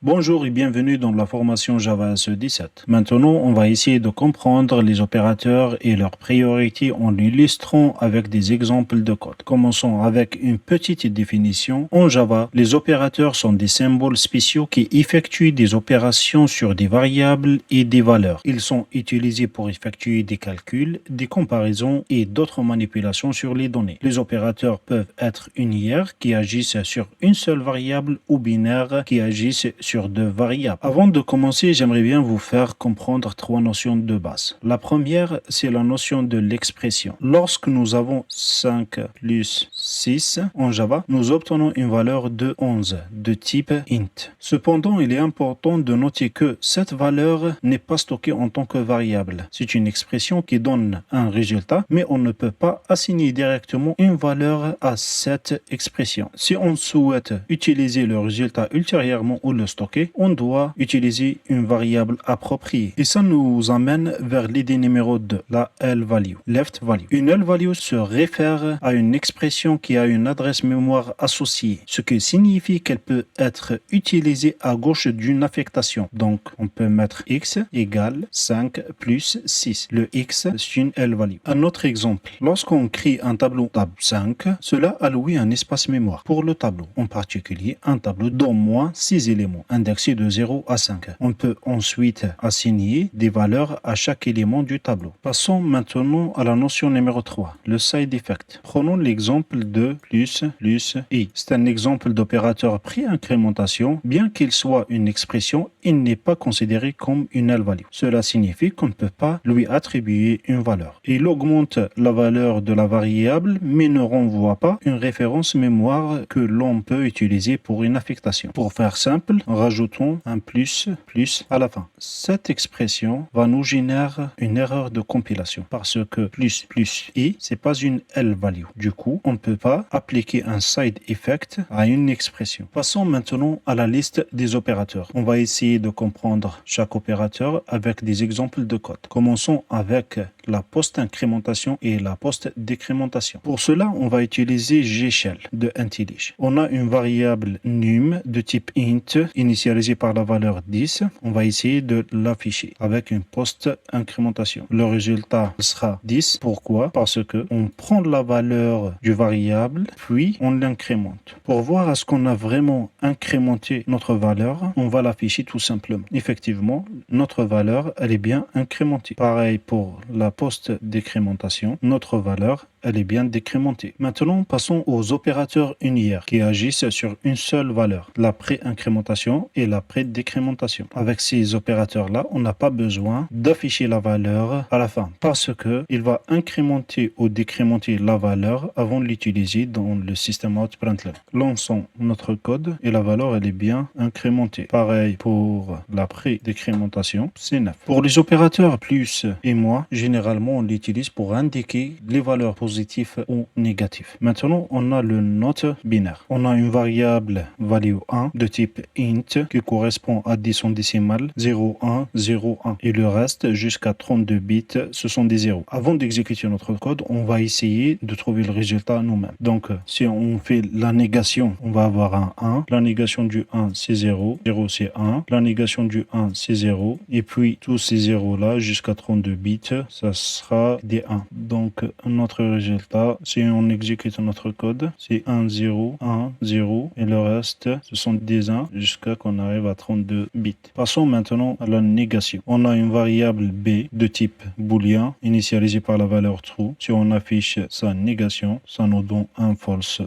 Bonjour et bienvenue dans la formation Java SE 17. Maintenant, on va essayer de comprendre les opérateurs et leurs priorités en illustrant avec des exemples de code. Commençons avec une petite définition. En Java, les opérateurs sont des symboles spéciaux qui effectuent des opérations sur des variables et des valeurs. Ils sont utilisés pour effectuer des calculs, des comparaisons et d'autres manipulations sur les données. Les opérateurs peuvent être uniaires qui agissent sur une seule variable ou binaires qui agissent sur deux variables. Avant de commencer, j'aimerais bien vous faire comprendre trois notions de base. La première, c'est la notion de l'expression. Lorsque nous avons 5 plus 6 en Java, nous obtenons une valeur de 11 de type int. Cependant, il est important de noter que cette valeur n'est pas stockée en tant que variable. C'est une expression qui donne un résultat, mais on ne peut pas assigner directement une valeur à cette expression. Si on souhaite utiliser le résultat ultérieurement ou le stocker, on doit utiliser une variable appropriée. Et ça nous amène vers l'idée numéro 2, la L-value, left value. Une L-value se réfère à une expression qui a une adresse mémoire associée, ce qui signifie qu'elle peut être utilisée à gauche d'une affectation. Donc, on peut mettre x égale 5 plus 6. Le x, c'est une L-value. Un autre exemple, lorsqu'on crée un tableau tab 5, cela alloue un espace mémoire pour le tableau, en particulier un tableau d'au moins 6 éléments, indexés de 0 à 5. On peut ensuite assigner des valeurs à chaque élément du tableau. Passons maintenant à la notion numéro 3, le side effect. Prenons l'exemple de plus i. C'est un exemple d'opérateur pré-incrémentation. Bien qu'il soit une expression, il n'est pas considéré comme une L-value. Cela signifie qu'on ne peut pas lui attribuer une valeur. Il augmente la valeur de la variable, mais ne renvoie pas une référence mémoire que l'on peut utiliser pour une affectation. Pour faire simple, rajoutons un plus à la fin. Cette expression va nous générer une erreur de compilation parce que plus i, c'est pas une L-value. Du coup, on ne peut pas appliquer un side effect à une expression. Passons maintenant à la liste des opérateurs. On va essayer de comprendre chaque opérateur avec des exemples de code. Commençons avec la post-incrémentation et la post-décrémentation. Pour cela, on va utiliser gshell de IntelliJ. On a une variable num de type int initialisée par la valeur 10. On va essayer de l'afficher avec une post-incrémentation. Le résultat sera 10. Pourquoi? Parce que on prend la valeur du variable, puis on l'incrémente. Pour voir est-ce qu'on a vraiment incrémenté notre valeur, on va l'afficher tout simplement. Effectivement, notre valeur, elle est bien incrémentée. Pareil pour la post-décrémentation, notre valeur, elle est bien décrémentée. Maintenant, passons aux opérateurs uniaires qui agissent sur une seule valeur, la pré-incrémentation et la pré-décrémentation. Avec ces opérateurs-là, on n'a pas besoin d'afficher la valeur à la fin parce que il va incrémenter ou décrémenter la valeur avant de l'utiliser dans le système out.println. Lançons notre code et la valeur, elle est bien incrémentée. Pareil pour la pré-décrémentation, c'est 9. Pour les opérateurs plus et moins, généralement, on l'utilise pour indiquer les valeurs positives ou négatives. Maintenant, on a le note binaire. On a une variable value 1 de type int qui correspond à 10 en décimale 0, 1, 0, 1. Et le reste, jusqu'à 32 bits, ce sont des zéros. Avant d'exécuter notre code, on va essayer de trouver le résultat nous-mêmes. Donc, si on fait la négation, on va avoir un 1. La négation du 1, c'est 0. 0, c'est 1. La négation du 1, c'est 0. Et puis, tous ces zéros-là, jusqu'à 32 bits, ça sera des 1. Donc, notre résultat, si on exécute notre code, c'est 1, 0, 1, 0. Et le reste, ce sont des 1 jusqu'à qu'on arrive à 32 bits. Passons maintenant à la négation. On a une variable b de type booléen initialisée par la valeur true. Si on affiche sa négation, ça nous donne un false.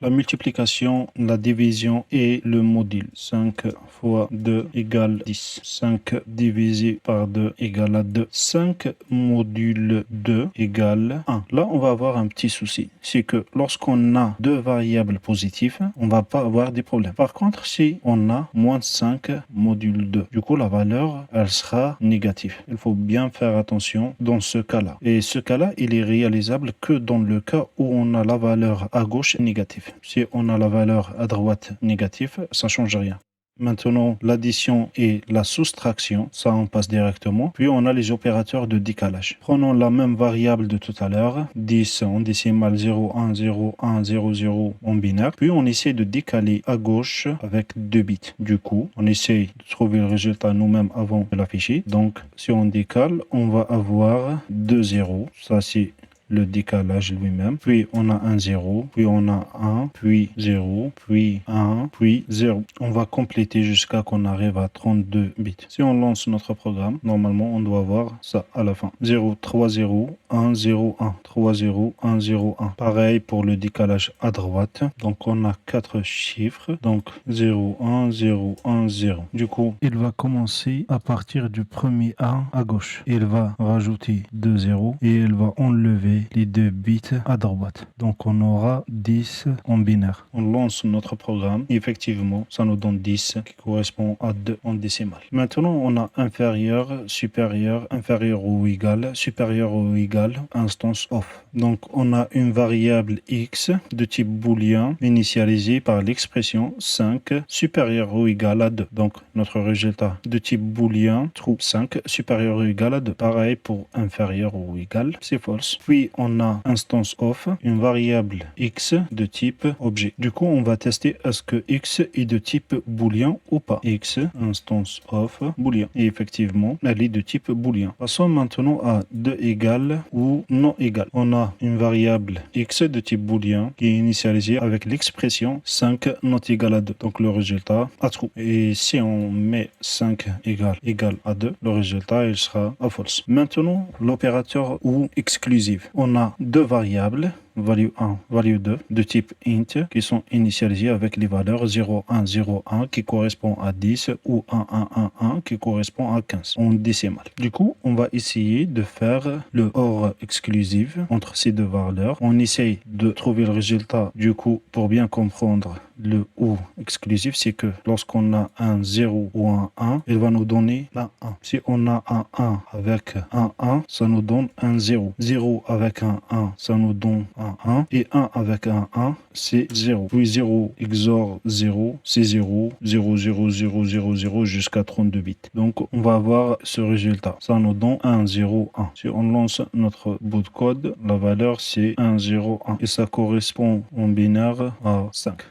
La multiplication, la division et le module. 5 fois 2 égale 10. 5 divisé par 2 égale à 2. 5 module 2 égale 1. Là, on va avoir un petit souci. C'est que lorsqu'on a deux variables positives, on va pas avoir des problèmes. Par contre, si on a moins 5 module 2, du coup, la valeur, elle sera négative. Il faut bien faire attention dans ce cas-là. Et ce cas-là, il est réalisable que dans le cas où on a la valeur à gauche négative. Si on a la valeur à droite négative, ça change rien. Maintenant, l'addition et la soustraction, ça on passe directement. Puis on a les opérateurs de décalage. Prenons la même variable de tout à l'heure, 10 en décimale 0, 1, 0, 1, 0, 0 en binaire. Puis on essaie de décaler à gauche avec 2 bits. Du coup, on essaie de trouver le résultat nous-mêmes avant de l'afficher. Donc, si on décale, on va avoir 2 zéros. Ça, c'est le décalage lui-même, puis on a un 0, puis on a 1, puis 0, puis 1, puis 0. On va compléter jusqu'à qu'on arrive à 32 bits. Si on lance notre programme, normalement, on doit avoir ça à la fin. 0, 3, 0, 1, 0, 1, 3, 0, 1, 0, 1. Pareil pour le décalage à droite. Donc, on a 4 chiffres. Donc, 0, 1, 0, 1, 0. Du coup, il va commencer à partir du premier 1 à gauche. Il va rajouter 2 0 et il va enlever les 2 bits à droite. Donc on aura 10 en binaire. On lance notre programme et effectivement ça nous donne 10 qui correspond à 2 en décimale. Maintenant on a inférieur, supérieur, inférieur ou égal, supérieur ou égal, instance off. Donc on a une variable x de type booléen initialisée par l'expression 5 supérieur ou égal à 2. Donc notre résultat de type booléen true 5 supérieur ou égal à 2. Pareil pour inférieur ou égal, c'est false. Puis on a instance of, une variable x de type objet. Du coup, on va tester est-ce que x est de type booléen ou pas. X, instance of, booléen. Et effectivement, elle est de type booléen. Passons maintenant à 2 égale ou non égal. On a une variable x de type booléen qui est initialisée avec l'expression 5 not égal à 2. Donc le résultat à true. Et si on met 5 égal à 2, le résultat il sera à false. Maintenant, l'opérateur ou exclusive. On a 2 variables, value 1, value 2, de type int, qui sont initialisées avec les valeurs 0, 1, 0, 1, qui correspond à 10, ou 1, 1, 1, 1, qui correspond à 15, en décimale. Du coup, on va essayer de faire le OR exclusif entre ces 2 valeurs. On essaye de trouver le résultat. Du coup, pour bien comprendre le OR exclusif, c'est que lorsqu'on a un 0 ou un 1, il va nous donner un 1. Si on a un 1 avec un 1, ça nous donne un 0. 0 avec un 1, ça nous donne un 1. Et 1 avec un 1, c'est 0. Puis 0 XOR 0, c'est 0, 0, 0, 0, 0, 0 jusqu'à 32 bits. Donc, on va avoir ce résultat. Ça nous donne 1, 0, 1. Si on lance notre bout de code, la valeur c'est 1, 0, 1. Et ça correspond en binaire à 5.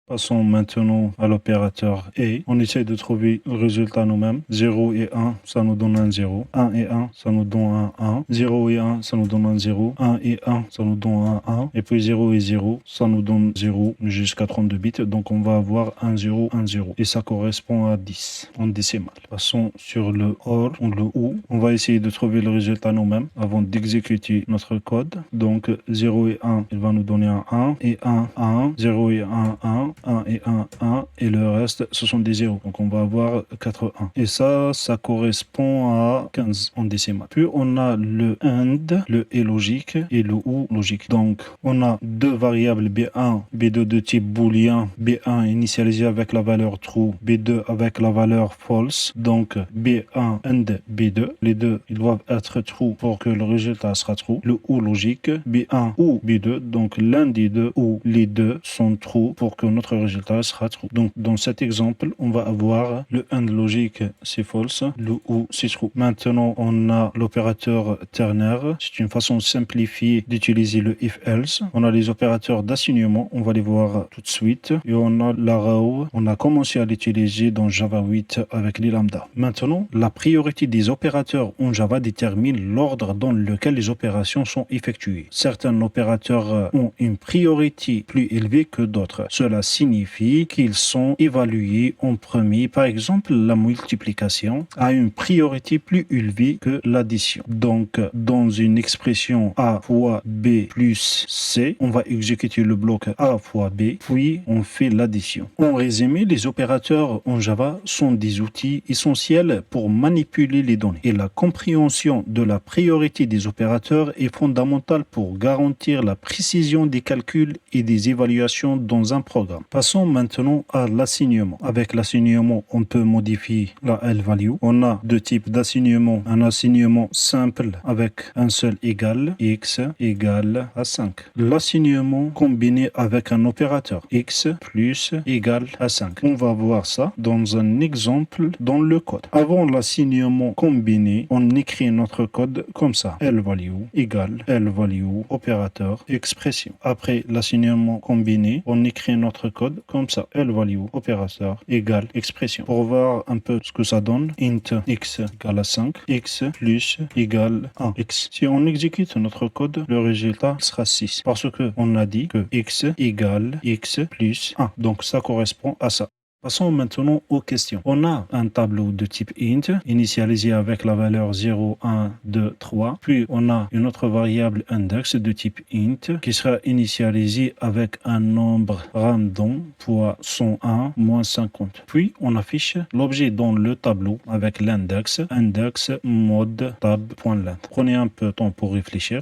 Passons maintenant à l'opérateur et on essaie de trouver le résultat nous-mêmes. 0 et 1, ça nous donne un 0. 1 et 1, ça nous donne un 1. 0 et 1, ça nous donne un 0. 1 et 1, ça nous donne un 1. Et puis 0 et 0, ça nous donne 0 jusqu'à 32 bits. Donc on va avoir un 0, un 0. Et ça correspond à 10 en décimale. Passons sur le OR ou le OU. On va essayer de trouver le résultat nous-mêmes avant d'exécuter notre code. Donc 0 et 1, il va nous donner un 1. Et 1, 1. 0 et 1, 1. 1 et 1, 1, et le reste, ce sont des zéros. Donc, on va avoir 4, 1. Et ça correspond à 15 en décimale. Puis, on a le AND, le et logique, et le OU logique. Donc, on a 2 variables B1, B2 de type booléen, B1 initialisé avec la valeur true, B2 avec la valeur false. Donc, B1 AND B2. Les deux, ils doivent être true pour que le résultat sera true. Le OU logique, B1 ou B2. Donc, l'un des deux ou les deux sont true pour que notre résultat sera true. Donc, dans cet exemple, on va avoir le AND logique, c'est false, le OU, c'est true. Maintenant, on a l'opérateur ternaire. C'est une façon simplifiée d'utiliser le if-else. On a les opérateurs d'assignement, on va les voir tout de suite. Et on a l'arrow, on a commencé à l'utiliser dans Java 8 avec les lambda. Maintenant, la priorité des opérateurs en Java détermine l'ordre dans lequel les opérations sont effectuées. Certains opérateurs ont une priorité plus élevée que d'autres. Cela signifie qu'ils sont évalués en premier. Par exemple, la multiplication a une priorité plus élevée que l'addition. Donc, dans une expression A fois B plus C, on va exécuter le bloc A fois B, puis on fait l'addition. En résumé, les opérateurs en Java sont des outils essentiels pour manipuler les données. Et la compréhension de la priorité des opérateurs est fondamentale pour garantir la précision des calculs et des évaluations dans un programme. Passons maintenant à l'assignement. Avec l'assignement, on peut modifier la L-value. On a deux types d'assignement. Un assignement simple avec un seul égal, x égale à 5. L'assignement combiné avec un opérateur, x plus égale à 5. On va voir ça dans un exemple dans le code. Avant l'assignement combiné, on écrit notre code comme ça. L-value égale L-value opérateur expression. Après l'assignement combiné, on écrit notre code comme ça. L-value opérateur égale expression. Pour voir un peu ce que ça donne, int x égale à 5, x plus égale à x. Si on exécute notre code, le résultat sera 6 parce que on a dit que x égale x plus 1. Donc ça correspond à ça. Passons maintenant aux questions. On a un tableau de type int initialisé avec la valeur 0, 1, 2, 3. Puis on a une autre variable index de type int qui sera initialisée avec un nombre random fois 101 moins 50. Puis on affiche l'objet dans le tableau avec l'index index mode tab.length. Prenez un peu de temps pour réfléchir.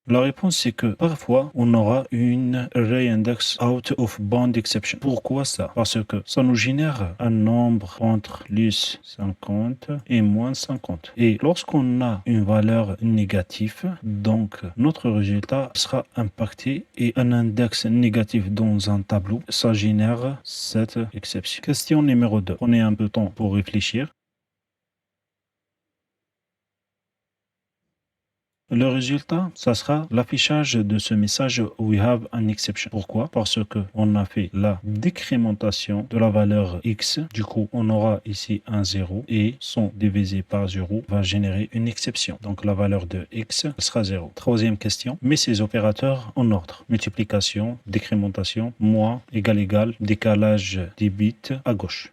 La réponse c'est que parfois on aura une array index out of bound exception. Pourquoi ça? Parce que ça nous génère un nombre entre plus 50 et moins 50. Et lorsqu'on a une valeur négative, donc notre résultat sera impacté et un index négatif dans un tableau, ça génère cette exception. Question numéro 2. Prenez un peu de temps pour réfléchir. Le résultat, ça sera l'affichage de ce message We have an exception. Pourquoi? Parce que on a fait la décrémentation de la valeur x. Du coup, on aura ici un 0 et 100 divisé par 0 va générer une exception. Donc la valeur de x sera 0. Troisième question, mets ces opérateurs en ordre. Multiplication, décrémentation, moins, égal, décalage des bits à gauche.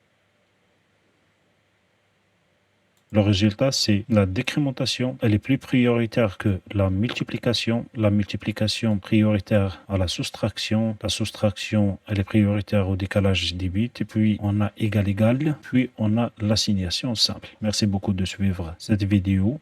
Le résultat, c'est la décrémentation. Elle est plus prioritaire que la multiplication. La multiplication prioritaire à la soustraction. La soustraction, elle est prioritaire au décalage des bits. Et puis, on a égal. Puis, on a l'assignation simple. Merci beaucoup de suivre cette vidéo.